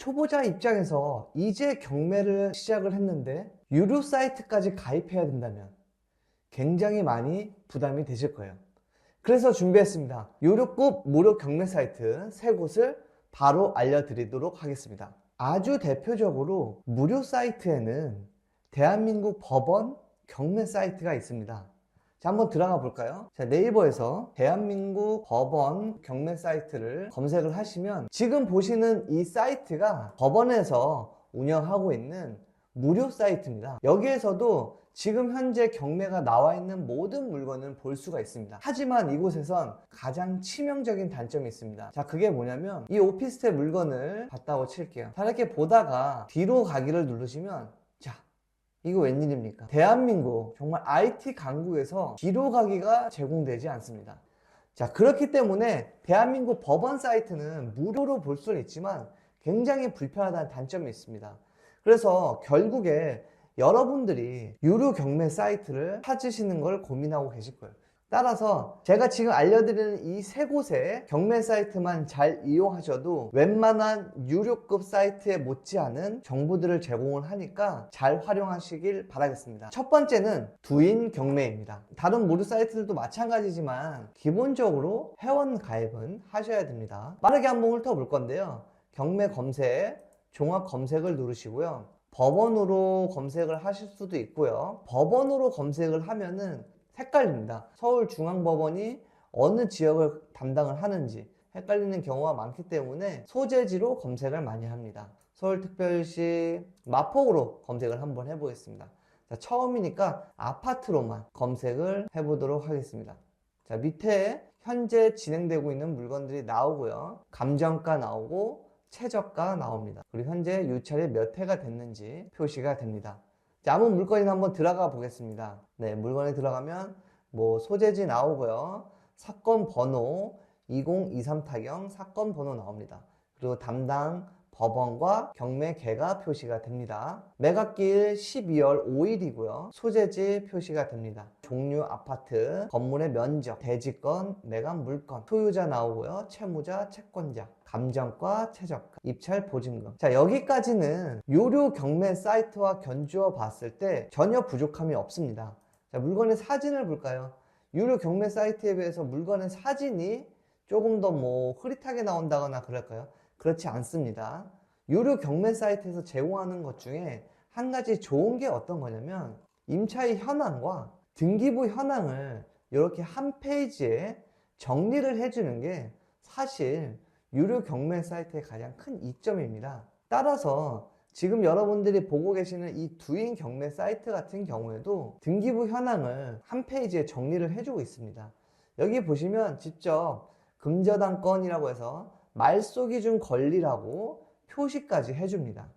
초보자 입장에서 이제 경매를 시작을 했는데 유료 사이트까지 가입해야 된다면 굉장히 많이 부담이 되실 거예요. 그래서 준비했습니다. 유료급 무료 경매 사이트 3곳을 바로 알려드리도록 하겠습니다. 아주 대표적으로 무료 사이트에는 대한민국 법원 경매 사이트가 있습니다. 자, 한번 들어가 볼까요? 자, 네이버에서 대한민국 법원 경매 사이트를 검색을 하시면 지금 보시는 이 사이트가 법원에서 운영하고 있는 무료 사이트입니다. 여기에서도 지금 현재 경매가 나와 있는 모든 물건을 볼 수가 있습니다. 하지만 이곳에선 가장 치명적인 단점이 있습니다. 자, 그게 뭐냐면 이 오피스텔 물건을 봤다고 칠게요. 자, 이렇게 보다가 뒤로 가기를 누르시면, 자, 이거 웬일입니까? 대한민국 정말 IT 강국에서 뒤로 가기가 제공되지 않습니다. 자, 그렇기 때문에 대한민국 법원 사이트는 무료로 볼 수는 있지만 굉장히 불편하다는 단점이 있습니다. 그래서 결국에 여러분들이 유료 경매 사이트를 찾으시는 걸 고민하고 계실 거예요. 따라서 제가 지금 알려드리는 이 3곳의 경매 사이트만 잘 이용하셔도 웬만한 유료급 사이트에 못지않은 정보들을 제공을 하니까 잘 활용하시길 바라겠습니다. 첫 번째는 두인 경매입니다. 다른 무료 사이트들도 마찬가지지만 기본적으로 회원 가입은 하셔야 됩니다. 빠르게 한번 훑어볼 건데요. 경매 검색, 종합 검색을 누르시고요. 법원으로 검색을 하실 수도 있고요. 법원으로 검색을 하면은 헷갈립니다. 서울중앙법원이 어느 지역을 담당을 하는지 헷갈리는 경우가 많기 때문에 소재지로 검색을 많이 합니다. 서울특별시 마포구로 검색을 한번 해보겠습니다. 자, 처음이니까 아파트로만 검색을 해보도록 하겠습니다. 자, 밑에 현재 진행되고 있는 물건들이 나오고요. 감정가 나오고 최저가 나옵니다. 그리고 현재 유찰이 몇 회가 됐는지 표시가 됩니다. 자, 아무 물건이나 한번 들어가 보겠습니다. 네, 물건에 들어가면 뭐 소재지 나오고요. 사건 번호 2023 타경 사건 번호 나옵니다. 그리고 담당 법원과 경매 개가 표시가 됩니다. 매각기일 12월 5일이고요. 소재지 표시가 됩니다. 종류 아파트, 건물의 면적, 대지권, 매각 물건, 소유자 나오고요. 채무자, 채권자, 감정가, 최저가, 입찰 보증금. 자, 여기까지는 유료 경매 사이트와 견주어 봤을 때 전혀 부족함이 없습니다. 자, 물건의 사진을 볼까요? 유료 경매 사이트에 비해서 물건의 사진이 조금 더 뭐 흐릿하게 나온다거나 그럴까요? 그렇지 않습니다. 유료 경매 사이트에서 제공하는 것 중에 한 가지 좋은 게 어떤 거냐면 임차인 현황과 등기부 현황을 이렇게 한 페이지에 정리를 해주는 게 사실 유료 경매 사이트의 가장 큰 이점입니다. 따라서 지금 여러분들이 보고 계시는 이 두인 경매 사이트 같은 경우에도 등기부 현황을 한 페이지에 정리를 해주고 있습니다. 여기 보시면 직접 금저당권이라고 해서 말소기준 권리라고 표시까지 해줍니다.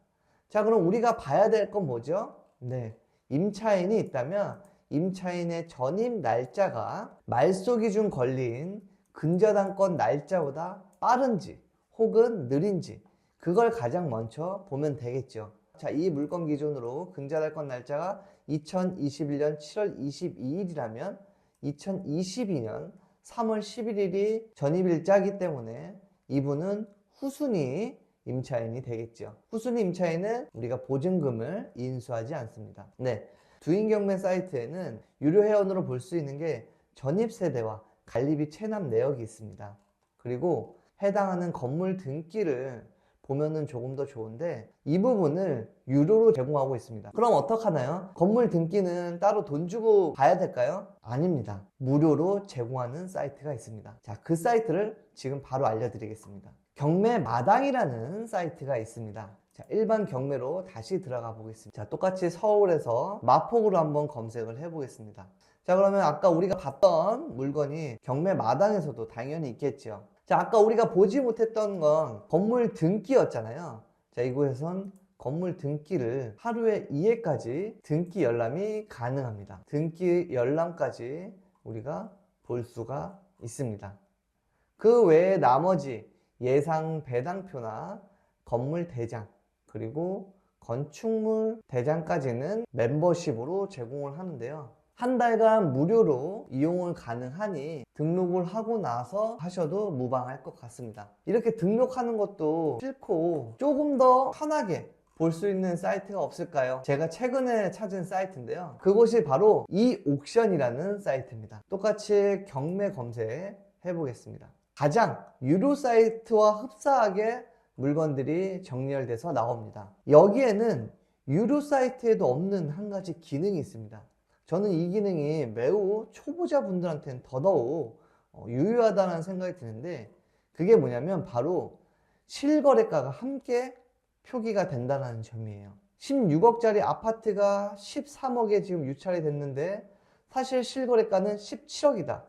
자, 그럼 우리가 봐야 될 건 뭐죠? 네, 임차인이 있다면 임차인의 전입 날짜가 말소기준 권리인 근저당권 날짜보다 빠른지 혹은 느린지 그걸 가장 먼저 보면 되겠죠. 자, 이 물건 기준으로 근저당권 날짜가 2021년 7월 22일이라면 2022년 3월 11일이 전입일자이기 때문에 이분은 후순위 임차인이 되겠죠. 후순위 임차인은 우리가 보증금을 인수하지 않습니다. 네, 두인 경매 사이트에는 유료 회원으로 볼 수 있는 게 전입세대와 관리비 체납 내역이 있습니다. 그리고 해당하는 건물 등기를 보면은 조금 더 좋은데 이 부분을 유료로 제공하고 있습니다. 그럼 어떡하나요? 건물 등기는 따로 돈 주고 봐야 될까요? 아닙니다. 무료로 제공하는 사이트가 있습니다. 자, 그 사이트를 지금 바로 알려드리겠습니다. 경매마당이라는 사이트가 있습니다. 자, 일반 경매로 다시 들어가 보겠습니다. 자, 똑같이 서울에서 마포구로 한번 검색을 해보겠습니다. 자, 그러면 아까 우리가 봤던 물건이 경매마당에서도 당연히 있겠죠. 자, 아까 우리가 보지 못했던 건 건물 등기였잖아요. 자, 이곳에선 건물 등기를 하루에 2회까지 등기 열람이 가능합니다. 등기 열람까지 우리가 볼 수가 있습니다. 그 외에 나머지 예상 배당표나 건물 대장 그리고 건축물 대장까지는 멤버십으로 제공을 하는데요. 한 달간 무료로 이용을 가능하니 등록을 하고 나서 하셔도 무방할 것 같습니다. 이렇게 등록하는 것도 싫고 조금 더 편하게 볼 수 있는 사이트가 없을까요? 제가 최근에 찾은 사이트인데요. 그곳이 바로 이옥션이라는 사이트입니다. 똑같이 경매 검색 해보겠습니다. 가장 유료 사이트와 흡사하게 물건들이 정렬돼서 나옵니다. 여기에는 유료 사이트에도 없는 한 가지 기능이 있습니다. 저는 이 기능이 매우 초보자분들한테는 더더욱 유효하다는 생각이 드는데, 그게 뭐냐면 바로 실거래가가 함께 표기가 된다는 점이에요. 16억짜리 아파트가 13억에 지금 유찰이 됐는데 사실 실거래가는 17억이다.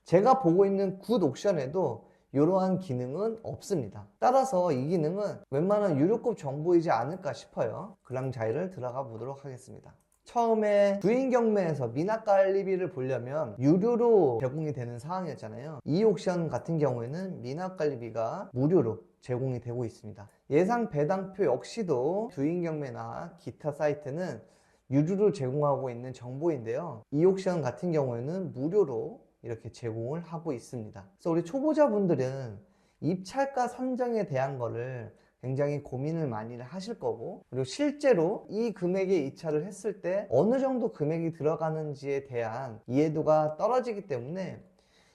제가 보고 있는 굿옥션에도 이러한 기능은 없습니다. 따라서 이 기능은 웬만한 유료급 정보이지 않을까 싶어요. 그랑자이를 들어가 보도록 하겠습니다. 처음에 주인 경매에서 미납관리비를 보려면 유료로 제공이 되는 상황이었잖아요. 이옥션 같은 경우에는 미납관리비가 무료로 제공이 되고 있습니다. 예상 배당표 역시도 주인 경매나 기타 사이트는 유료로 제공하고 있는 정보인데요. 이옥션 같은 경우에는 무료로 이렇게 제공을 하고 있습니다. 그래서 우리 초보자분들은 입찰가 선정에 대한 거를 굉장히 고민을 많이 하실 거고, 그리고 실제로 이 금액에 입찰을 했을 때 어느 정도 금액이 들어가는지에 대한 이해도가 떨어지기 때문에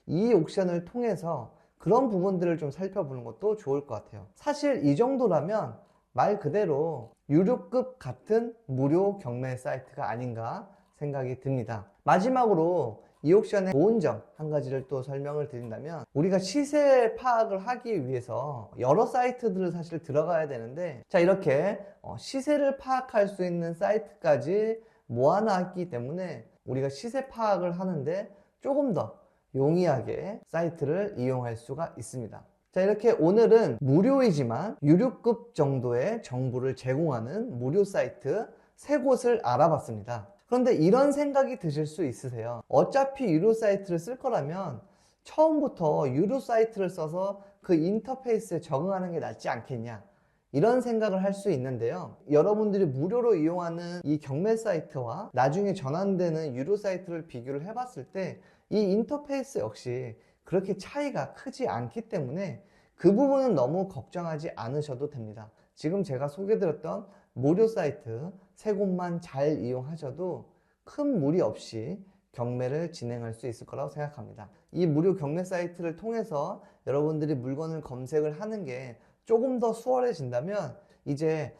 이 옥션을 통해서 그런 부분들을 좀 살펴보는 것도 좋을 것 같아요. 사실 이 정도라면 말 그대로 유료급 같은 무료 경매 사이트가 아닌가 생각이 듭니다. 마지막으로 이 옥션의 좋은 점 한 가지를 또 설명을 드린다면, 우리가 시세 파악을 하기 위해서 여러 사이트들을 사실 들어가야 되는데, 자, 이렇게 시세를 파악할 수 있는 사이트까지 모아놨기 때문에 우리가 시세 파악을 하는데 조금 더 용이하게 사이트를 이용할 수가 있습니다. 자, 이렇게 오늘은 무료이지만 유료급 정도의 정보를 제공하는 무료 사이트 3곳을 알아봤습니다. 그런데 이런 생각이 드실 수 있으세요. 어차피 유료 사이트를 쓸 거라면 처음부터 유료 사이트를 써서 그 인터페이스에 적응하는 게 낫지 않겠냐, 이런 생각을 할 수 있는데요. 여러분들이 무료로 이용하는 이 경매 사이트와 나중에 전환되는 유료 사이트를 비교를 해봤을 때 이 인터페이스 역시 그렇게 차이가 크지 않기 때문에 그 부분은 너무 걱정하지 않으셔도 됩니다. 지금 제가 소개드렸던 무료 사이트 3곳만 잘 이용하셔도 큰 무리 없이 경매를 진행할 수 있을 거라고 생각합니다. 이 무료 경매 사이트를 통해서 여러분들이 물건을 검색을 하는 게 조금 더 수월해진다면 이제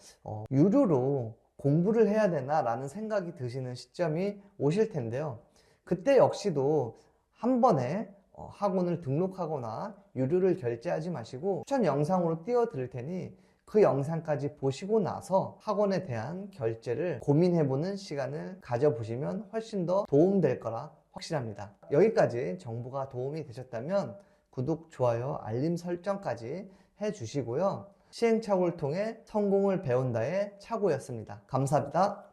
유료로 공부를 해야 되나 라는 생각이 드시는 시점이 오실 텐데요. 그때 역시도 한 번에 학원을 등록하거나 유료를 결제하지 마시고 추천 영상으로 띄워드릴 테니 그 영상까지 보시고 나서 학원에 대한 결제를 고민해보는 시간을 가져보시면 훨씬 더 도움될 거라 확실합니다. 여기까지 정보가 도움이 되셨다면 구독, 좋아요, 알림 설정까지 해주시고요. 시행착오를 통해 성공을 배운다의 착오였습니다. 감사합니다.